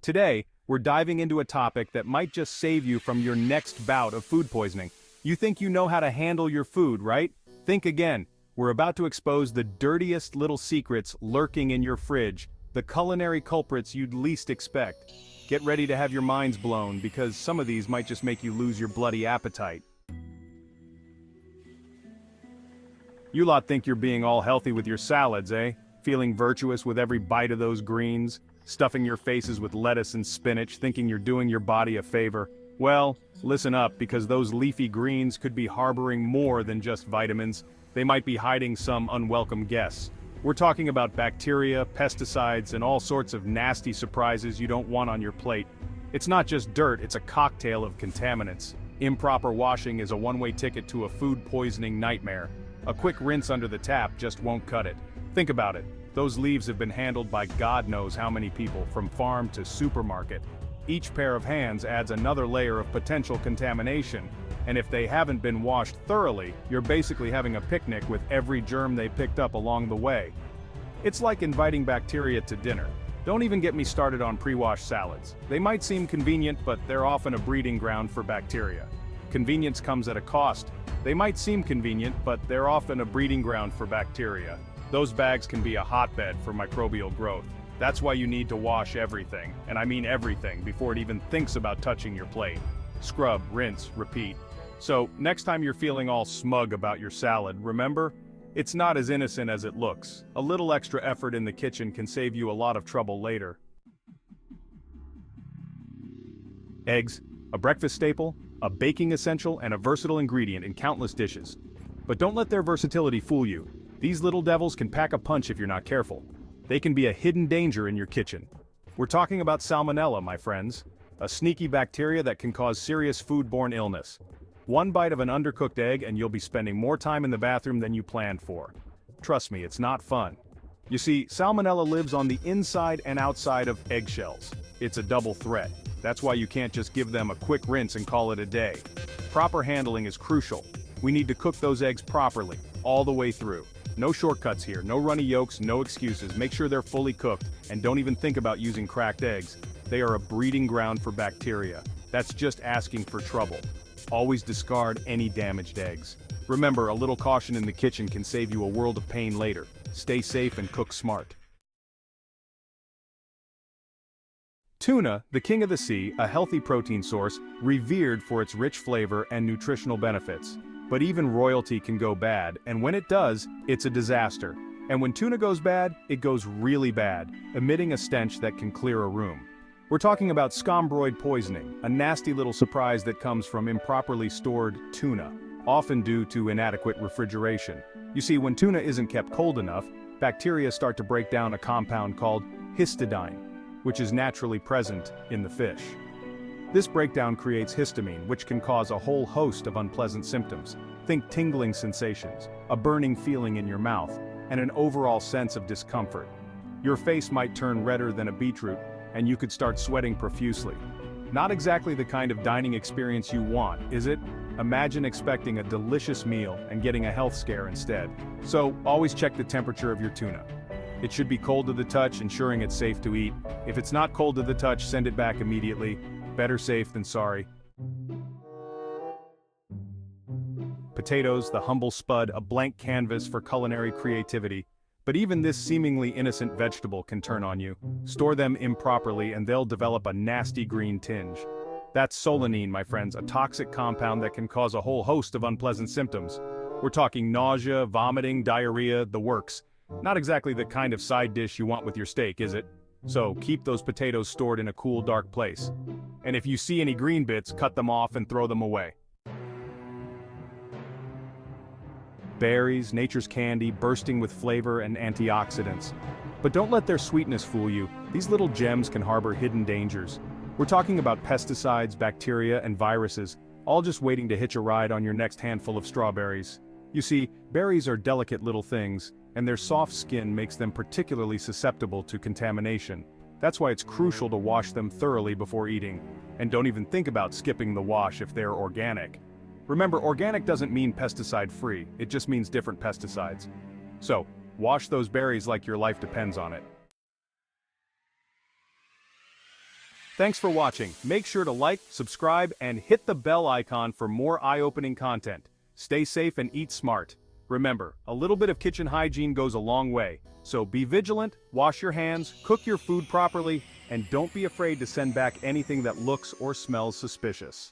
Today, we're diving into a topic that might just save you from your next bout of food poisoning. You think you know how to handle your food, right? Think again. We're about to expose the dirtiest little secrets lurking in your fridge, the culinary culprits you'd least expect. Get ready to have your minds blown because some of these might just make you lose your bloody appetite. You lot think you're being all healthy with your salads, eh? Feeling virtuous with every bite of those greens? Stuffing your faces with lettuce and spinach, thinking you're doing your body a favor? Well, listen up, because those leafy greens could be harboring more than just vitamins. They might be hiding some unwelcome guests. We're talking about bacteria, pesticides, and all sorts of nasty surprises you don't want on your plate. It's not just dirt, it's a cocktail of contaminants. Improper washing is a one-way ticket to a food poisoning nightmare. A quick rinse under the tap just won't cut it. Think about it. Those leaves have been handled by God knows how many people, from farm to supermarket. Each pair of hands adds another layer of potential contamination, and if they haven't been washed thoroughly, you're basically having a picnic with every germ they picked up along the way. It's like inviting bacteria to dinner. Don't even get me started on pre-washed salads. They might seem convenient, but they're often a breeding ground for bacteria. Convenience comes at a cost. They might seem convenient, but they're often a breeding ground for bacteria. Those bags can be a hotbed for microbial growth. That's why you need to wash everything, and I mean everything, before it even thinks about touching your plate. Scrub, rinse, repeat. So, next time you're feeling all smug about your salad, remember, it's not as innocent as it looks. A little extra effort in the kitchen can save you a lot of trouble later. Eggs, a breakfast staple, a baking essential, and a versatile ingredient in countless dishes. But don't let their versatility fool you. These little devils can pack a punch if you're not careful. They can be a hidden danger in your kitchen. We're talking about Salmonella, my friends. A sneaky bacteria that can cause serious foodborne illness. One bite of an undercooked egg and you'll be spending more time in the bathroom than you planned for. Trust me, it's not fun. You see, Salmonella lives on the inside and outside of eggshells. It's a double threat. That's why you can't just give them a quick rinse and call it a day. Proper handling is crucial. We need to cook those eggs properly, all the way through. No shortcuts here, no runny yolks, no excuses. Make sure they're fully cooked, and don't even think about using cracked eggs. They are a breeding ground for bacteria. That's just asking for trouble. Always discard any damaged eggs. Remember, a little caution in the kitchen can save you a world of pain later. Stay safe and cook smart. Tuna, the king of the sea, a healthy protein source, revered for its rich flavor and nutritional benefits. But even royalty can go bad, and when it does, it's a disaster. And when tuna goes bad, it goes really bad, emitting a stench that can clear a room. We're talking about Scrambled poisoning, a nasty little surprise that comes from improperly stored tuna, often due to inadequate refrigeration. You see, when tuna isn't kept cold enough, bacteria start to break down a compound called histidine, which is naturally present in the fish. This breakdown creates histamine, which can cause a whole host of unpleasant symptoms. Think tingling sensations, a burning feeling in your mouth, and an overall sense of discomfort. Your face might turn redder than a beetroot, and you could start sweating profusely. Not exactly the kind of dining experience you want, is it? Imagine expecting a delicious meal and getting a health scare instead. So, always check the temperature of your tuna. It should be cold to the touch, ensuring it's safe to eat. If it's not cold to the touch, send it back immediately. Better safe than sorry. Potatoes, the humble spud, a blank canvas for culinary creativity. But even this seemingly innocent vegetable can turn on you. Store them improperly and they'll develop a nasty green tinge. That's solanine, my friends, a toxic compound that can cause a whole host of unpleasant symptoms. We're talking nausea, vomiting, diarrhea, the works. Not exactly the kind of side dish you want with your steak, is it? So keep those potatoes stored in a cool, dark place. And if you see any green bits, cut them off and throw them away. Berries, nature's candy, bursting with flavor and antioxidants. But don't let their sweetness fool you. These little gems can harbor hidden dangers. We're talking about pesticides, bacteria, and viruses, all just waiting to hitch a ride on your next handful of strawberries. You see, berries are delicate little things, and their soft skin makes them particularly susceptible to contamination. That's why it's crucial to wash them thoroughly before eating. And don't even think about skipping the wash if they're organic. Remember, organic doesn't mean pesticide-free, it just means different pesticides. So, wash those berries like your life depends on it. Thanks for watching. Make sure to like, subscribe, and hit the bell icon for more eye-opening content. Stay safe and eat smart. Remember, a little bit of kitchen hygiene goes a long way, so be vigilant, wash your hands, cook your food properly, and don't be afraid to send back anything that looks or smells suspicious.